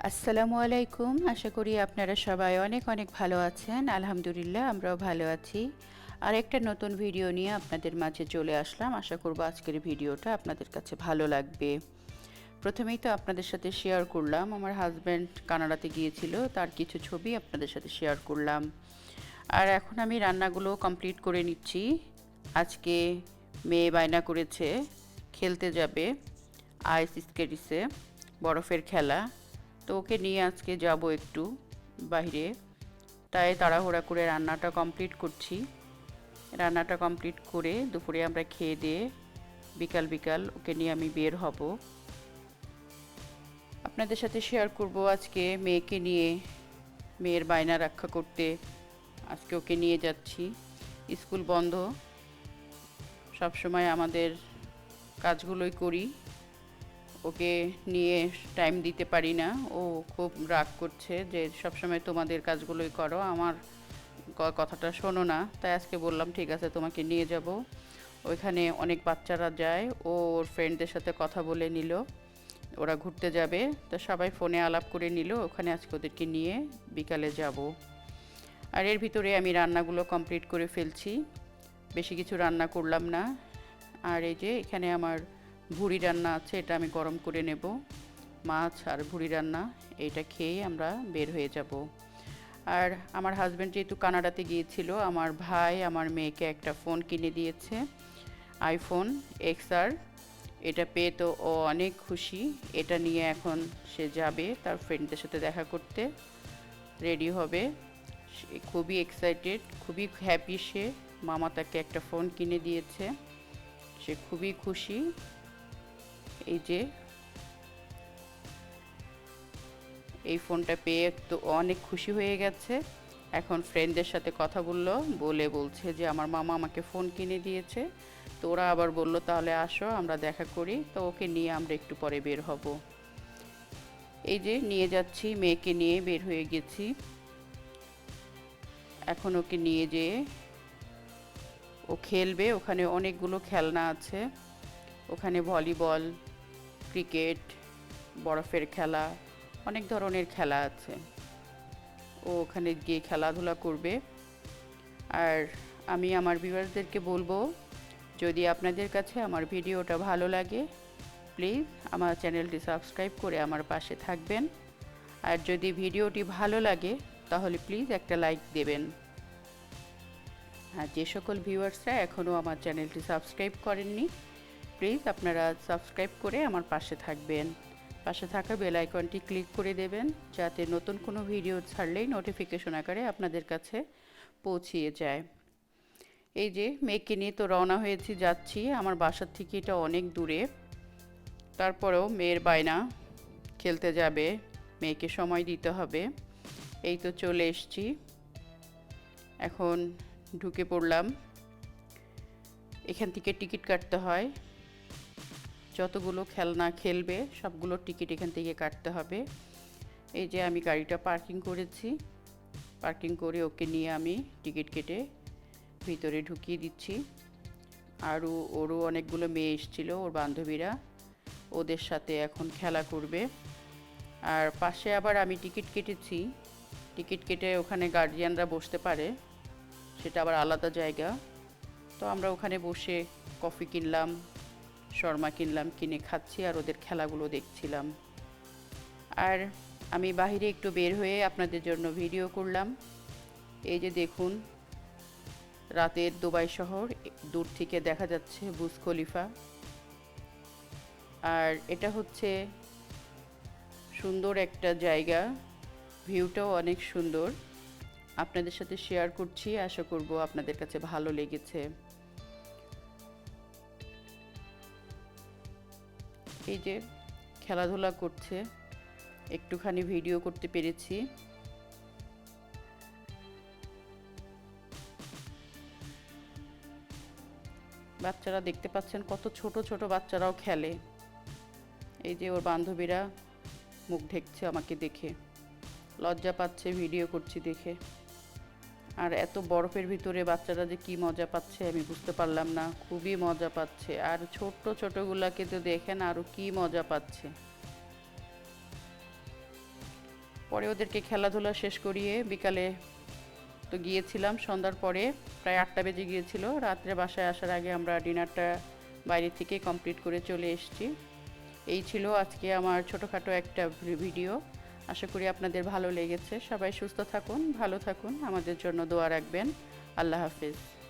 আসসালামু আলাইকুম। আশা করি আপনারা সবাই অনেক অনেক ভালো আছেন। আলহামদুলিল্লাহ আমরাও ভালো আছি। আর একটা নতুন ভিডিও নিয়ে আপনাদের মাঝে চলে আসলাম। আশা করব আজকের ভিডিওটা আপনাদের কাছে ভালো লাগবে। প্রথমেই তো আপনাদের সাথে শেয়ার করলাম আমার হাজব্যান্ড কানাডাতে গিয়েছিল, তার কিছু ছবি আপনাদের সাথে শেয়ার করলাম। আর এখন আমি রান্নাগুলো কমপ্লিট করে নিচ্ছি। আজকে মেয়ে বায়না করেছে খেলতে যাবে আইস স্কেটিসে, বরফের খেলা। তো ওকে নিয়ে আজকে যাব একটু বাইরে, তাই তাড়াহুড়া করে রান্নাটা কমপ্লিট করছি। রান্নাটা কমপ্লিট করে দুপুরে আমরা খেয়ে দিয়ে বিকাল বিকাল ওকে নিয়ে আমি বের হব। আপনাদের সাথে শেয়ার করব আজকে মেয়েকে নিয়ে, মেয়ের বায়না রক্ষা করতে আজকে ওকে নিয়ে যাচ্ছি। স্কুল বন্ধ, সবসময় আমাদের কাজগুলোই করি, ওকে নিয়ে টাইম দিতে পারি না। ও খুব রাগ করছে যে সবসময় তোমাদের কাজগুলোই করো, আমার কথাটা শোনো না। তাই আজকে বললাম ঠিক আছে তোমাকে নিয়ে যাব। ওইখানে অনেক বাচ্চারা যায়, ও ওর ফ্রেন্ডদের সাথে কথা বলে নিল ওরা ঘুরতে যাবে, তো সবাই ফোনে আলাপ করে নিল ওখানে আজকে ওদেরকে নিয়ে বিকালে যাব। আর এর ভিতরে আমি রান্নাগুলো কমপ্লিট করে ফেলছি, বেশি কিছু রান্না করলাম না। আর এই যে এখানে আমার ভুড়ি রান্না আছে, এটা আমি গরম করে নেব। মাছ আর ভুড়ি রান্না, এইটা খেয়ে আমরা বের হয়ে যাব। আর আমার হাজব্যান্ড যেহেতু কানাডাতে গিয়েছিল, আমার ভাই আমার মেয়েকে একটা ফোন কিনে দিয়েছে, আইফোন XR। এটা পেয়ে তো ও অনেক খুশি। এটা নিয়ে এখন সে যাবে তার ফ্রেন্ডদের সাথে দেখা করতে, রেডি হবে। সে খুবই এক্সাইটেড, খুবই হ্যাপি সে। মামা তাকে একটা ফোন কিনে দিয়েছে, সে খুবই খুশি। এই যে এই ফোনটা পেয়ে তো অনেক খুশি হয়ে গেছে। এখন ফ্রেন্ডদের সাথে কথা বলছে যে আমার মামা আমাকে ফোন কিনে দিয়েছে। তো ওরা আবার বললো তাহলে আসো আমরা দেখা করি। তো ওকে নিয়ে আমরা একটু পরে বের হব। এই যে নিয়ে যাচ্ছি, মেয়েকে নিয়ে বের হয়ে গেছি। এখন ওকে নিয়ে যেয়ে ও খেলবে। ওখানে অনেকগুলো খেলনা আছে, ওখানে ভলিবল, ক্রিকেট, বরফের খেলা, অনেক ধরনের খেলা আছে। ও ওখানে গিয়ে খেলাধুলা করবে। আর আমি আমার ভিউয়ার্সদেরকে বলবো, যদি আপনাদের কাছে আমার ভিডিওটা ভালো লাগে প্লিজ আমার চ্যানেলটি সাবস্ক্রাইব করে আমার পাশে থাকবেন। আর যদি ভিডিওটি ভালো লাগে তাহলে প্লিজ একটা লাইক দেবেন। আর যে সকল ভিউয়ার্সরা এখনও আমার চ্যানেলটি সাবস্ক্রাইব করেননি প্লিজ আপনারা সাবস্ক্রাইব করে আমার পাশে থাকবেন। পাশে থাকা বেল আইকনটি ক্লিক করে দেবেন, যাতে নতুন কোনো ভিডিও ছাড়লেই নোটিফিকেশন আকারে আপনাদের কাছে পৌঁছিয়ে যায়। এই যে মেয়েকে নিয়ে তো রওনা হয়েছি, যাচ্ছি। আমার বাসার থেকে এটা অনেক দূরে, তারপরেও মেয়ের বায়না, খেলতে যাবে, মেয়েকে সময় দিতে হবে। এই তো চলে এসছি, এখন ঢুকে পড়লাম। এখান থেকে টিকিট কাটতে হয়, যতগুলো খেলনা খেলবে সবগুলো টিকিট এখান থেকে কাটতে হবে। এই যে আমি গাড়িটা পার্কিং করেছি, পার্কিং করে ওকে নিয়ে আমি টিকিট কেটে ভিতরে ঢুকিয়ে দিচ্ছি। আরও ওরও অনেকগুলো মেয়ে এসেছিলো, ওর বান্ধবীরা, ওদের সাথে এখন খেলা করবে। আর পাশে আবার আমি টিকিট কেটেছি, টিকিট কেটে ওখানে গার্জিয়ানরা বসতে পারে, সেটা আবার আলাদা জায়গা। তো আমরা ওখানে বসে কফি কিনলাম, শর্মা কিনলাম, কিনে খাচ্ছি আর ওদের খেলাগুলো দেখছিলাম। আর আমি বাহিরে একটু বের হয়ে আপনাদের জন্য ভিডিও করলাম। এই যে দেখুন রাতের দুবাই শহর, দূর থেকে দেখা যাচ্ছে বুর্জ খলিফা। আর এটা হচ্ছে সুন্দর একটা জায়গা, ভিউটাও অনেক সুন্দর। আপনাদের সাথে শেয়ার করছি, আশা করব আপনাদের কাছে ভালো লেগেছে। এই যে খেলাধুলা করছে, একটুখানি ভিডিও করতে পেরেছি। বাচ্চারা দেখতে পাচ্ছেন কত ছোট ছোট বাচ্চারাও খেলে। এই যে ওর বান্ধবীরা মুখ ঢেকছে আমাকে দেখে, লজ্জা পাচ্ছে ভিডিও করছি দেখে। আর এত বরফের ভিতরে বাচ্চারা যে কি মজা পাচ্ছে আমি বুঝতে পারলাম না, খুবই মজা পাচ্ছে। আর ছোট্ট ছোটগুলাকে তো দেখেন আরও কি মজা পাচ্ছে। পরে ওদেরকে খেলাধুলা শেষ করিয়ে বিকালে তো গিয়েছিলাম সন্ধ্যার পরে, প্রায় 8টা বেজে গিয়েছিল। রাত্রে বাসায় আসার আগে আমরা ডিনারটা বাইরে থেকে কমপ্লিট করে চলে এসেছি। এই ছিল আজকে আমার ছোটোখাটো একটা ভিডিও। আশা করি আপনাদের ভালো লেগেছে। সবাই সুস্থ থাকুন, ভালো থাকুন, আমাদের জন্য দোয়া রাখবেন। আল্লাহ হাফিজ।